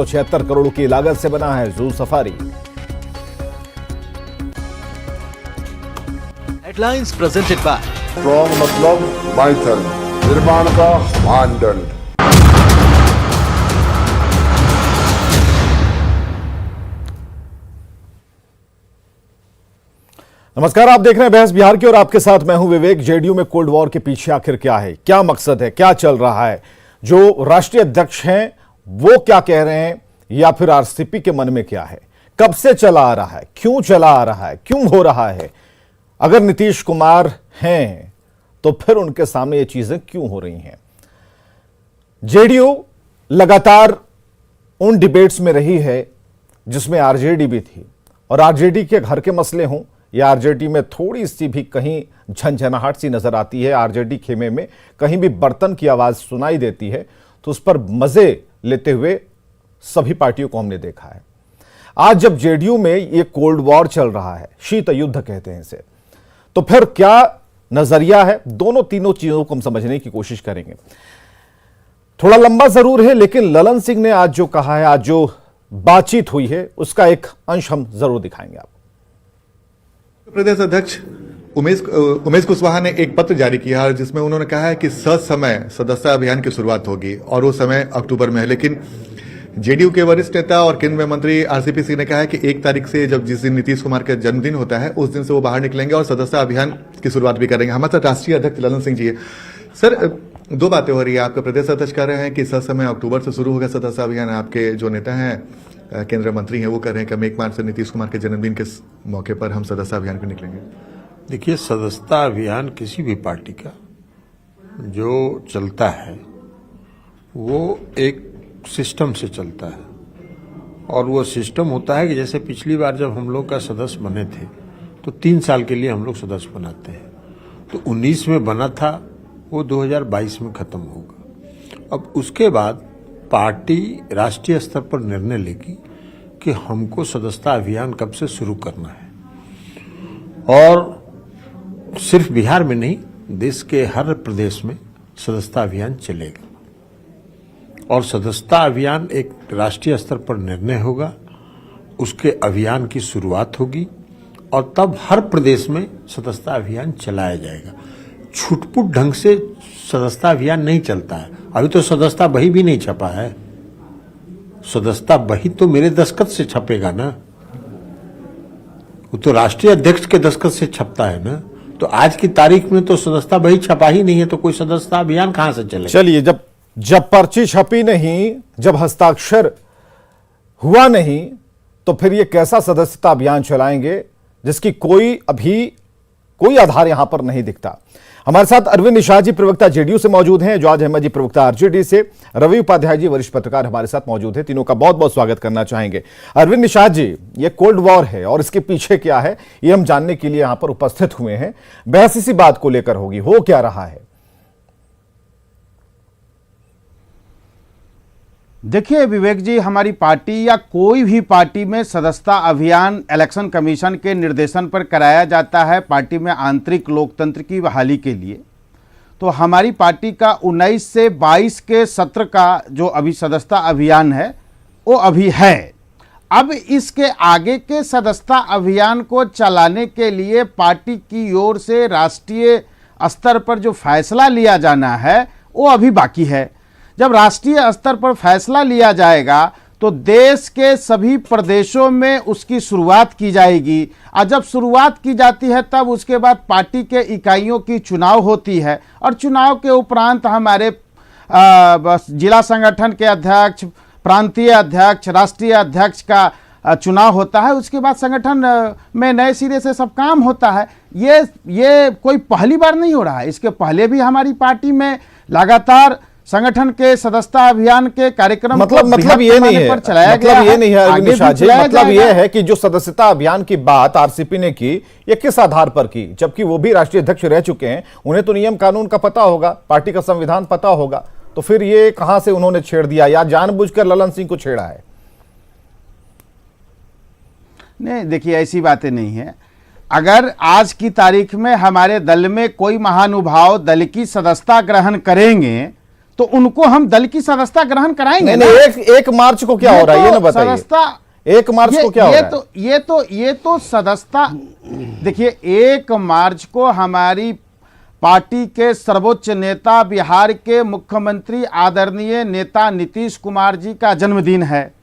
76 करोड़ की लागत से बना है zoo safari. Headlines presented by strong मतलब माइथन निर्माण का मानदंड। नमस्कार, आप देख रहे हैं बहस बिहार की और आपके साथ मैं हूं विवेक। जेडीयू में कोल्ड वॉर के पीछे आखिर क्या है, क्या मकसद है, क्या चल रहा है? जो राष्ट्रीय अध्यक्ष हैं वो क्या कह रहे हैं, या फिर आरसीपी के मन में क्या है? कब से चला आ रहा है, क्यों चला आ रहा है, क्यों हो रहा है? अगर नीतीश कुमार हैं तो फिर उनके सामने ये चीजें क्यों हो रही हैं? जेडीयू लगातार उन डिबेट्स में रही है जिसमें आरजेडी भी थी, और आरजेडी के घर के मसले हों या आरजेडी में थोड़ी सी भी कहीं झंझनाहट सी नजर आती है, आरजेडी खेमे में कहीं भी बर्तन की आवाज सुनाई देती है, तो उस पर मजे लेते हुए सभी पार्टियों को हमने देखा है। आज जब जेडीयू में ये कोल्ड वॉर चल रहा है, शीत युद्ध कहते हैं इसे, तो फिर क्या नजरिया है? दोनों तीनों चीजों को हम समझने की कोशिश करेंगे। थोड़ा लंबा जरूर है, लेकिन ललन सिंह ने आज जो कहा है, आज जो बातचीत हुई है, उसका एक अंश हम जरूर दिखाएंगे आपको। प्रदेश अध्यक्ष उमेश कुशवाहा ने एक पत्र जारी किया है जिसमें उन्होंने कहा है कि ससमय सदस्यता अभियान की शुरुआत होगी और वो समय अक्टूबर में है। लेकिन जेडीयू के वरिष्ठ नेता और केंद्रीय मंत्री आरसीपी सिंह ने कहा है कि 1 तारीख से जब जिस दिन नीतीश कुमार का जन्मदिन होता है उस दिन से वो बाहर निकलेंगे और सदस्यता अभियान की शुरुआत भी करेंगे। हमारे साथ राष्ट्रीय अध्यक्ष ललन सिंह जी है। सर, 2 बातें हो रही है। आपका प्रदेश अध्यक्ष कह रहे हैं कि ससमय अक्टूबर से शुरू होगा सदस्यता अभियान। आपके जो नेता हैं केंद्रीय मंत्री हैं वो कह रहे हैं कि हम 1 मार्च से नीतीश कुमार के जन्मदिन के मौके पर हम सदस्यता अभियान पे निकलेंगे। देखिए, सदस्यता अभियान किसी भी पार्टी का जो चलता है वो एक सिस्टम से चलता है, और वो सिस्टम होता है कि जैसे पिछली बार जब हम लोग का सदस्य बने थे तो 3 साल के लिए हम लोग सदस्य बनाते हैं, तो 19 में बना था, वो 2022 में खत्म होगा। अब उसके बाद पार्टी राष्ट्रीय स्तर पर निर्णय लेगी कि हमको सदस्यता अभियान कब से शुरू करना है, और सिर्फ बिहार में नहीं, देश के हर प्रदेश में सदस्यता अभियान चलेगा। और सदस्यता अभियान एक राष्ट्रीय स्तर पर निर्णय होगा, उसके अभियान की शुरुआत होगी और तब हर प्रदेश में सदस्यता अभियान चलाया जाएगा। छुटपुट ढंग से सदस्यता अभियान नहीं चलता है। अभी तो सदस्यता बही भी नहीं छपा है। सदस्यता बही तो मेरे दस्तखत से छपेगा ना, वो तो राष्ट्रीय अध्यक्ष के दस्तखत से छपता है ना। तो आज की तारीख में तो सदस्यता बही छपा ही नहीं है, तो कोई सदस्यता अभियान कहां से चलेगा? चलिए, जब पर्ची छपी नहीं, जब हस्ताक्षर हुआ नहीं, तो फिर ये कैसा सदस्यता अभियान चलाएंगे जिसकी कोई आधार यहां पर नहीं दिखता। हमारे साथ अरविंद निषाद जी प्रवक्ता जेडीयू से मौजूद हैं, जवाद अहमद जी प्रवक्ता आरजेडी से, रवि उपाध्याय जी वरिष्ठ पत्रकार हमारे साथ मौजूद हैं। तीनों का बहुत बहुत स्वागत करना चाहेंगे। अरविंद निषाद जी, ये कोल्ड वॉर है और इसके पीछे क्या है ये हम जानने के लिए यहां पर उपस्थित हुए हैं। बहस इसी बात को लेकर होगी, हो क्या रहा है? देखिए विवेक जी, हमारी पार्टी या कोई भी पार्टी में सदस्यता अभियान इलेक्शन कमीशन के निर्देशन पर कराया जाता है पार्टी में आंतरिक लोकतंत्र की बहाली के लिए। तो हमारी पार्टी का 19 से 22 के सत्र का जो अभी सदस्यता अभियान है वो अभी है। अब इसके आगे के सदस्यता अभियान को चलाने के लिए पार्टी की ओर से राष्ट्रीय स्तर पर जो फैसला लिया जाना है वो अभी बाकी है। जब राष्ट्रीय स्तर पर फैसला लिया जाएगा तो देश के सभी प्रदेशों में उसकी शुरुआत की जाएगी, और जब शुरुआत की जाती है तब उसके बाद पार्टी के इकाइयों की चुनाव होती है, और चुनाव के उपरांत हमारे जिला संगठन के अध्यक्ष, प्रांतीय अध्यक्ष, राष्ट्रीय अध्यक्ष का चुनाव होता है। उसके बाद संगठन में नए सिरे से सब काम होता है। ये कोई पहली बार नहीं हो रहा है। इसके पहले भी हमारी पार्टी में लगातार संगठन के सदस्यता अभियान के कार्यक्रम मतलब ये नहीं है, मतलब ये नहीं है अरविंद निषाद जी, मतलब ये है कि जो सदस्यता अभियान की बात आरसीपी ने की, ये किस आधार पर की? जबकि वो भी राष्ट्रीय अध्यक्ष रह चुके हैं, उन्हें तो नियम कानून का पता होगा, पार्टी का संविधान पता होगा, तो फिर ये कहां से उन्होंने छेड़ दिया, या जानबूझकर ललन सिंह को छेड़ा है? नहीं, देखिए ऐसी बातें नहीं है। अगर आज की तारीख में हमारे दल में कोई महानुभाव दल की सदस्यता ग्रहण करेंगे तो उनको हम दल की सदस्यता ग्रहण कराएंगे नहीं, ना। नहीं, एक मार्च को क्या हो रहा है ये ना बताइए। सदस्यता 1 मार्च को क्या हो रहा है? ये तो सदस्यता, देखिए 1 मार्च को हमारी पार्टी के सर्वोच्च नेता, बिहार के मुख्यमंत्री आदरणीय नेता नीतीश कुमार जी का जन्मदिन है।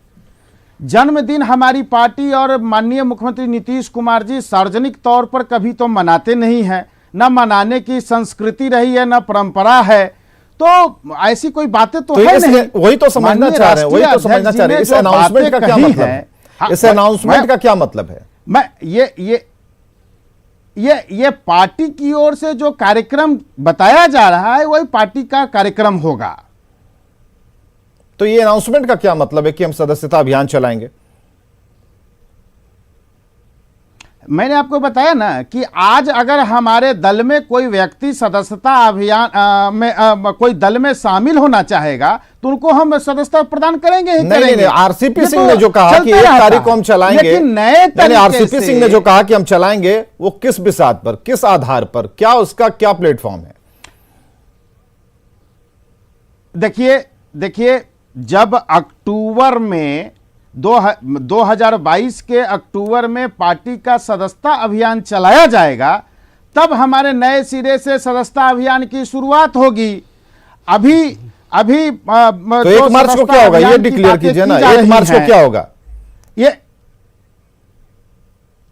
जन्मदिन हमारी पार्टी और माननीय मुख्यमंत्री नीतीश कुमार जी सार्वजनिक तौर पर कभी तो मनाते नहीं हैं, न मनाने की संस्कृति रही है, न परंपरा है। तो ऐसी कोई बातें तो है नहीं। वही तो समझना चाह रहे हैं, वही तो समझना चाह रहे हैं। इस अनाउंसमेंट का क्या मतलब है? इस अनाउंसमेंट का क्या मतलब है? मैं ये पार्टी की ओर से जो कार्यक्रम बताया जा रहा है वही पार्टी का कार्यक्रम होगा। तो ये अनाउंसमेंट का क्या मतलब है कि हम सदस्यता अभियान चलाएंगे? मैंने आपको बताया ना कि आज अगर हमारे दल में कोई व्यक्ति सदस्यता अभियान में कोई दल में शामिल होना चाहेगा तो उनको हम सदस्यता प्रदान करेंगे ही करेंगे। नहीं, आरसीपी सिंह ने जो कहा कि 1 तारीख को हम चलाएंगे, लेकिन नए तरीके आरसीपी सिंह ने जो कहा कि हम चलाएंगे, वो किस बिसात पर, किस आधार पर, क्या उसका क्या प्लेटफॉर्म है? देखिए जब अक्टूबर में 2022 के अक्टूबर में पार्टी का सदस्यता अभियान चलाया जाएगा, तब हमारे नए सिरे से सदस्यता अभियान की शुरुआत होगी। अभी तो 1 मार्च को क्या होगा ये डिक्लेयर कीजिए ना। 1 मार्च को क्या होगा ये?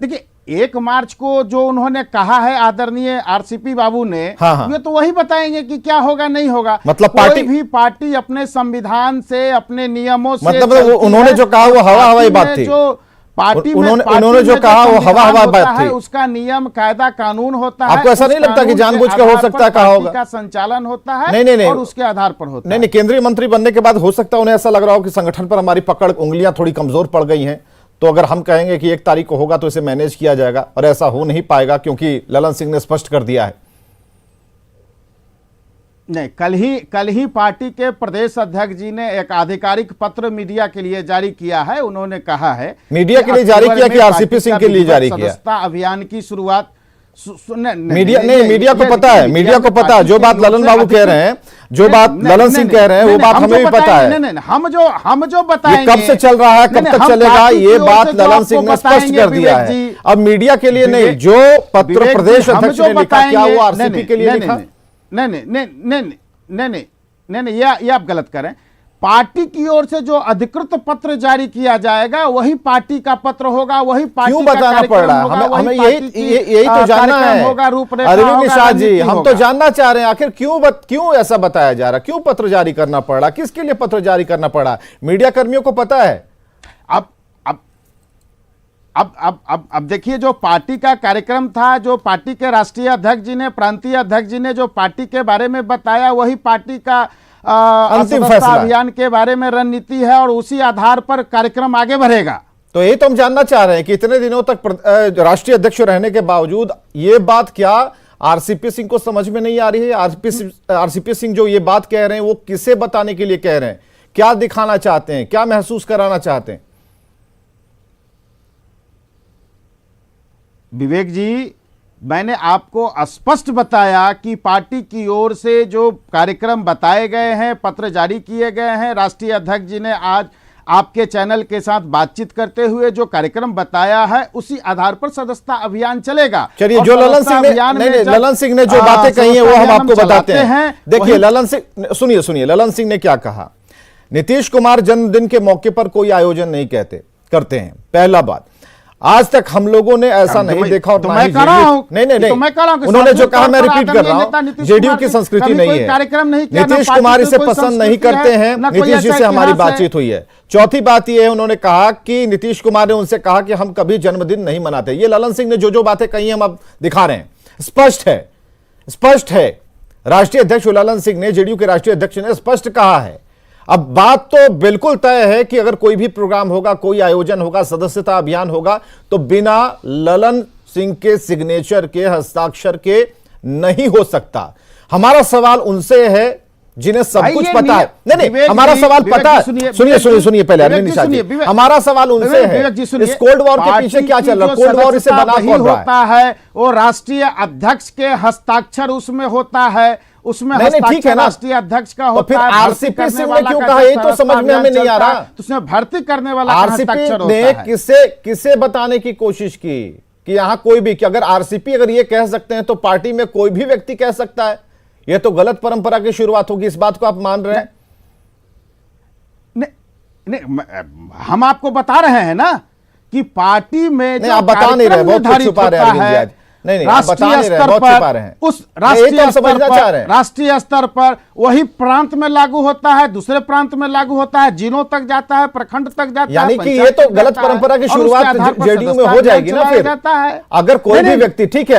देखिए 1 मार्च को जो उन्होंने कहा है आदरणीय आरसीपी बाबू ने, हाँ। ये तो वही बताएंगे कि क्या होगा नहीं होगा। मतलब कोई भी पार्टी अपने संविधान से, अपने नियमों से, मतलब उन्होंने जो कहा वो हवा बात थी। जो पार्टी में उन्होंने जो कहा वो हवा बात थी। उसका नियम, कायदा, कानून होता है। आपको ऐसा नहीं लगता कि जानबूझ के हो सकता है कहा होगा? का संचालन होता है नहीं, और उसके आधार पर होता है। नहीं, केंद्रीय मंत्री बनने के बाद हो सकता है उन्हें ऐसा लग रहा हो कि संगठन पर हमारी पकड़, उंगलियां थोड़ी कमजोर पड़ गई हैं, तो अगर हम कहेंगे कि 1 तारीख को होगा तो इसे मैनेज किया जाएगा, और ऐसा हो नहीं पाएगा क्योंकि ललन सिंह ने स्पष्ट कर दिया है। नहीं, कल ही पार्टी के प्रदेश अध्यक्ष जी ने एक आधिकारिक पत्र मीडिया के लिए जारी किया है। उन्होंने कहा है, मीडिया के लिए जारी किया कि आरसीपी सिंह के लिए जारी किया? सदस्यता अभियान की शुरुआत मीडिया को पता है, मीडिया को पता है। जो बात ललन बाबू कह रहे हैं, जो बात ललन सिंह कह रहे हैं, वो बात हमें भी पता है। हम जो बताएंगे, कब से चल रहा है, कब तक चलेगा, ये बात ललन सिंह ने स्पष्ट कर दिया है। अब मीडिया के लिए नहीं, जो पत्र प्रदेश अध्यक्ष ने लिखा, क्या वो आरसीपी के लिए लिखा? नहीं, ये आप गलत करें। पार्टी की ओर से जो अधिकृत पत्र जारी किया जाएगा वही पार्टी का पत्र होगा, वही पार्टी क्यों का बताना पड़ रहा है? हमें यही तो जानना है अरविंद निषाद जी। हम तो जानना चाह रहे हैं आखिर क्यों ऐसा बताया जा रहा, क्यों पत्र जारी करना पड़ रहा, किसके लिए पत्र जारी करना पड़ा? मीडिया कर्मियों को पता है। अब देखिए, जो पार्टी का कार्यक्रम था, जो पार्टी के राष्ट्रीय अध्यक्ष जी ने, प्रांतीय अध्यक्ष जी ने जो पार्टी के बारे में बताया, वही पार्टी का अंतिम फैसला अभियान के बारे में रणनीति है, और उसी आधार पर कार्यक्रम आगे बढ़ेगा। तो यही तो हम जानना चाह रहे हैं कि इतने दिनों तक राष्ट्रीय अध्यक्ष रहने के बावजूद ये बात क्या आरसीपी सिंह को समझ में नहीं आ रही है? आरसीपी सिंह जो ये बात कह रहे हैं वो किसे बताने के लिए कह रहे हैं? क्या दिखाना चाहते हैं, क्या महसूस कराना चाहते हैं? विवेक जी, मैंने आपको स्पष्ट बताया कि पार्टी की ओर से जो कार्यक्रम बताए गए हैं, पत्र जारी किए गए हैं, राष्ट्रीय अध्यक्ष जी ने आज आपके चैनल के साथ बातचीत करते हुए जो कार्यक्रम बताया है, उसी आधार पर सदस्यता अभियान चलेगा। चलिए, जो ललन सिंह ने जो बातें कही हैं वो हम आपको बताते हैं। देखिए, ललन सिंह, सुनिए, ललन सिंह ने क्या कहा। नीतीश कुमार जन्मदिन के मौके पर कोई आयोजन नहीं करते हैं। पहला बात, आज तक हम लोगों ने ऐसा नहीं देखा। और मैं कह रहा हूं, नहीं, उन्होंने जो कहा मैं रिपीट कर रहा हूं, जेडीयू की संस्कृति नहीं है। नीतीश कुमार इसे पसंद नहीं करते हैं। नीतीश जी से हमारी बातचीत हुई है। चौथी बात यह है, उन्होंने कहा कि नीतीश कुमार ने उनसे कहा कि हम कभी जन्मदिन नहीं मनाते। ये ललन सिंह ने जो बातें कही हम अब दिखा रहे हैं, स्पष्ट है। राष्ट्रीय अध्यक्ष ललन सिंह ने, जेडीयू के राष्ट्रीय अध्यक्ष ने स्पष्ट कहा है। अब बात तो बिल्कुल तय है कि अगर कोई भी प्रोग्राम होगा, कोई आयोजन होगा, सदस्यता अभियान होगा, तो बिना ललन सिंह के सिग्नेचर के, हस्ताक्षर के नहीं हो सकता। हमारा सवाल उनसे है जिन्हें सब कुछ पता है। नहीं, हमारा सवाल पता है। सुनिए पहले अरविंद निषाद जी, हमारा सवाल उनसे है, इस कोल्ड वॉर के पीछे क्या चल रहा है? कोल्ड वॉर इसे बना कौन रहा है? वो राष्ट्रीय अध्यक्ष के हस्ताक्षर उसमें होता है, उसमें नहीं, ठीक है हस्ताक्षर ना। राष्ट्रीय अध्यक्ष का तो होता फिर है, भर्ती आरसीपी करने सिंह ने वाला क्यों का कहा, जब ये तो सदस्यता समझ में हमें अभियान नहीं आ चलता रहा। है, तो उसमें भर्ती करने वाला का हस्ताक्षर आरसीपी होता ने है। किसे बताने की कोशिश की कि यहां कोई भी, कि अगर आरसीपी अगर ये कह सकते हैं तो पार्टी में कोई भी व्यक्ति कह सकता है? यह तो गलत परंपरा की शुरुआत होगी। इस बात को आप मान रहे हैं? हम आपको बता रहे हैं ना कि पार्टी में नहीं, आप बता नहीं रहे, बहुत कुछ छुपा रहे हैं अरविंद जी आज। नहीं, आप बता नहीं रहे, बहुत छुपा रहे हैं। उस राष्ट्रीय स्तर पर वही प्रांत में लागू होता है, दूसरे प्रांत में लागू होता है, जिलों तक जाता है, प्रखंड तक जाता है, यानी कि ये तो गलत परंपरा की शुरुआत जेडीयू में हो जाएगी ना फिर, अगर कोई भी व्यक्ति, ठीक है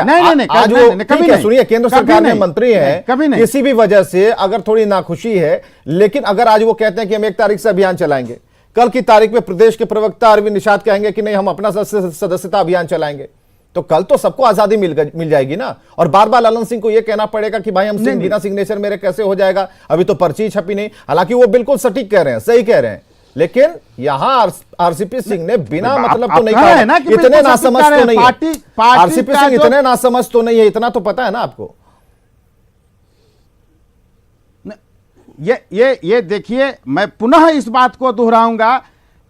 आज वो, ठीक है सुनिए, केंद्र सरकार में मंत्री है, किसी भी वजह से अगर थोड़ी नाखुशी है, लेकिन अगर आज वो कहते हैं कि हम 1 तारीख से अभियान चलाएंगे, कल की तारीख में प्रदेश के प्रवक्ता अरविंद निषाद कहेंगे कि नहीं हम अपना सदस्यता अभियान चलाएंगे, तो कल तो सबको आजादी मिल जाएगी ना। और बार बार ललन सिंह को यह कहना पड़ेगा कि भाई हम बिना सिग्नेचर मेरे कैसे हो जाएगा, अभी तो पर्ची छपी नहीं। हालांकि वो बिल्कुल सटीक कह रहे हैं, सही कह रहे हैं, लेकिन यहां आरसीपी सिंह ने बिना मतलब तो नहीं कहा है ना, इतने नासमझ तो नहीं है आरसीपी सिंह, इतने नासमझ तो नहीं है, इतना तो पता है ना आपको। ये देखिए, मैं पुनः इस बात को दोहराऊंगा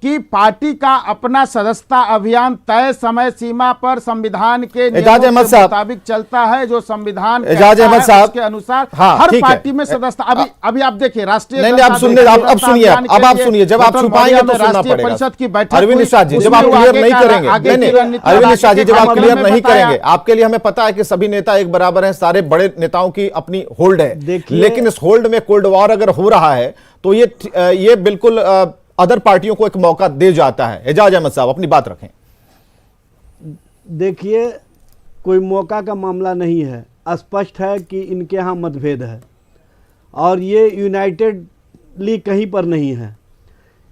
कि पार्टी का अपना सदस्यता अभियान तय समय सीमा पर संविधान के नियमों के मुताबिक चलता है, जो संविधान एजाज अहमद साहब के अनुसार हर पार्टी में सदस्यता। अभी आप देखिए राष्ट्रीय, नहीं आप सुनिए, अब सुनिए, जब आप छुपाएंगे तो सुनना पड़ेगा। परिषद की बैठक, अरविंद निषाद जी जब आप क्लियर नहीं करेंगे, अरविंद निषाद जी जब आप क्लियर नहीं करेंगे, आपके लिए हमें पता है कि सभी नेता एक बराबर हैं, सारे बड़े नेताओं की अपनी होल्ड है, लेकिन इस होल्ड में कोल्ड वॉर अगर हो रहा है तो ये बिल्कुल अदर पार्टियों को एक मौका दे जाता है। एजाज अहमद साहब अपनी बात रखें। देखिए, कोई मौका का मामला नहीं है, स्पष्ट है कि इनके यहाँ मतभेद है और ये यूनाइटेडली कहीं पर नहीं है,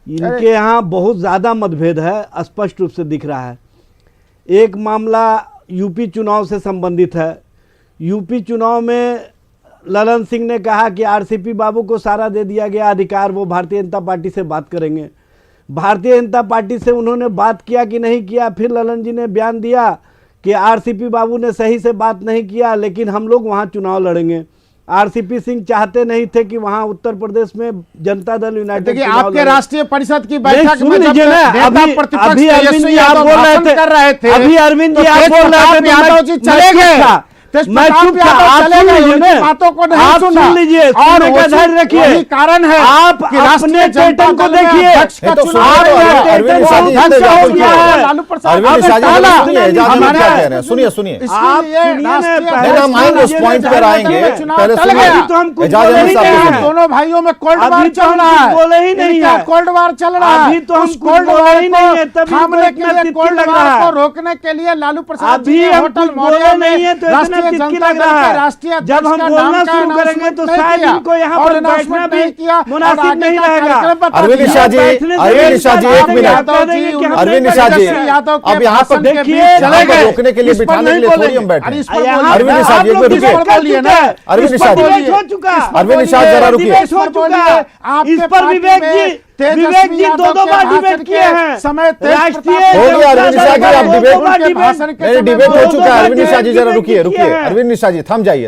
इनके यहाँ बहुत ज़्यादा मतभेद है, स्पष्ट रूप से दिख रहा है। एक मामला यूपी चुनाव से संबंधित है। यूपी चुनाव में ललन सिंह ने कहा कि आरसीपी बाबू को सारा दे दिया गया अधिकार, वो भारतीय जनता पार्टी से बात करेंगे। भारतीय जनता पार्टी से उन्होंने बात किया कि नहीं किया, फिर ललन जी ने बयान दिया कि आरसीपी बाबू ने सही से बात नहीं किया, लेकिन हम लोग वहां चुनाव लड़ेंगे। आरसीपी सिंह चाहते नहीं थे कि वहां उत्तर प्रदेश में जनता दल यूनाइटेड आपके राष्ट्रीय परिषद की बैठक में लीजिए ना, अभी अरविंद जी आप बोल रहे थे, अभी अरविंद जी आप बोल रहे थे, यादव जी चले गए, मैं चुप था, आप सुन लीजिए ना, बातों को नहीं सुना, सुन लीजिए और धैर्य रखिए। यही कारण है आप अपने टेटन को देखिए, सुनिए सुनिए, आप हम आएंगे उस पॉइंट पर आएंगे, पहले सुनिए। दोनों भाइयों में कोल्ड वार चल रहा है, बोले ही नहीं है, कोल्ड वार चल रहा है, अभी तो हम कोल्ड वार ही नहीं है, थामने के लिए कोल्ड वार को रोकने के लिए लालू प्रसाद जी ने होटल मौर्य नहीं है, तो तिरकी लग रहा है। जब हम बोलना शुरू करेंगे तो शायद इनको यहाँ पर बैठना भी मुनासिब नहीं रहेगा। अरविंद निषाद जी, अरविंद निषाद जी एक मिनट, अरविंद निषाद जी अब यहाँ पर देखिए रोकने के लिए, बिठाने के लिए थोड़ी हम बैठे। अरविंद निषाद जी एक मिनट रुकिए, अरविंद निषाद जी, हो चुका, अरविंद निषाद जरा रुकिए, हो चुका है। इस पर विवेक जी 2 बार डिबेट किए हैं, राष्ट्रीय हो गया। अरविंद निषाद जी आप डिबेट हो चुका है। अरविंद निषाद जी जरा रुकिए, अरविंद निषाद जी थम जाइए।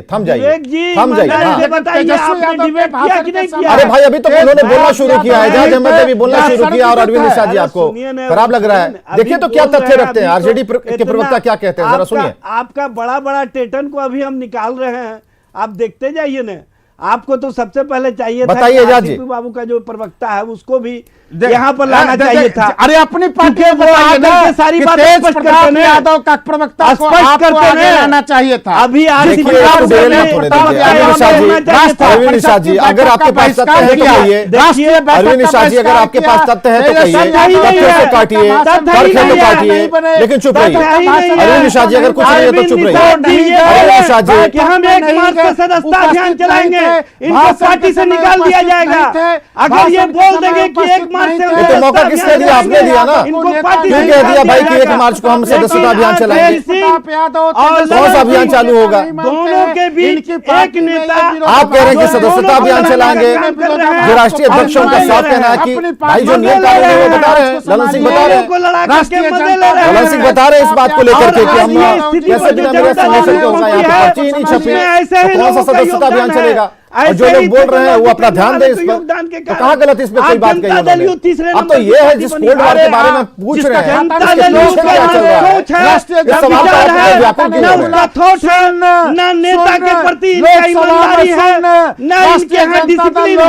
अरे भाई अभी तो उन्होंने बोलना शुरू किया है, एजाज अहमद ने भी बोलना शुरू किया और अरविंद निषाद जी आपको खराब लग रहा है। देखिए तो क्या तथ्य रखते हैं, आरजेडी के प्रवक्ता क्या कहते हैं, जरा सुनिए। आपका बड़ा टेटन को अभी हम निकाल रहे हैं, आप देखते जाइए ना। आपको तो सबसे पहले चाहिए था आरसीपी बाबू का जो प्रवक्ता है उसको भी यहाँ पर लाना चाहिए था। अरे अपनी पार्टी में सारी बातें स्पष्ट करते हैं, यादव का प्रवक्ता स्पष्ट करते हैं, लाना चाहिए था। अभी अरविंद निषाद जी अगर आपके पास तथ्य है तो कहिए, अरविंद निषाद जी अगर आपके पास तथ्य है तो कहिए, तथ्य को काटिए, तथ्य को काटिए, लेकिन चुप रहिए। अरविंद निषाद जी अगर कुछ नहीं है तो चुप रहिए। अरविंद निषाद जी हम 1 मार्च का सदस्यता अभियान चलाएंगे, इनको पार्टी से निकाल दिया जाएगा। अगर ये बोल देंगे कि 1 मार्च से ये तो मौका किसने दिया? आपने दिया ना। इनको पार्टी क्यों से कह दिया भाई कि निकाल 1 मार्च को हम दिया सदस्यता अभियान जाएगा। चलाएंगे? और कौन सा अभियान चालू होगा? दोनों के बीच एक नेता आप कह रहे हैं कि सदस्यता अभियान चलाएंगे, जो राष्ट्रीय अध्यक्षों का साफ कहना है कि भाई जो नियम कानून है वो बता रहे हैं, ललन सिंह बता रहे हैं, ललन सिंह बता रहे हैं इस बात को लेकर के कि हम कैसे बिना मेरे संगठन के होगा, यहाँ पे पर्ची ही नहीं छपी, तो कौन सा सदस्यता अभियान चलेगा? और जो लोग बोल रहे हैं वो अपना ध्यान दें इस पर, तो कहाँ गलत इस पे कोई बात कही उन्होंने? अब तो ये है जिस कोल्ड वॉर के बारे में पूछ रहे हैं उसके पीछे क्या चल रहा है, इस सवाल का आपने व्यापक क्यों हो रहे हैं? ना नेता के प्रति इनका ईमानदारी है, ना इनके यहाँ डिसिप्लिन है,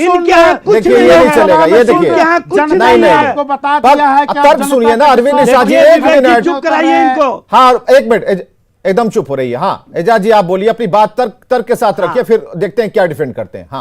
इनके यहाँ कुछ देखिए नहीं ये नहीं है, चलेगा, ये देखिए इनके यहाँ कुछ नहीं नहीं है। नहीं तर्क सुनिए ना अरविंद शाह जी, एक मिनट चुप कराइए इनको। हाँ 1 मिनट एकदम चुप हो रही है। हाँ एजाज जी आप बोलिए अपनी बात तर्क के साथ रखिए, फिर देखते हैं क्या डिफेंड करते हैं। हाँ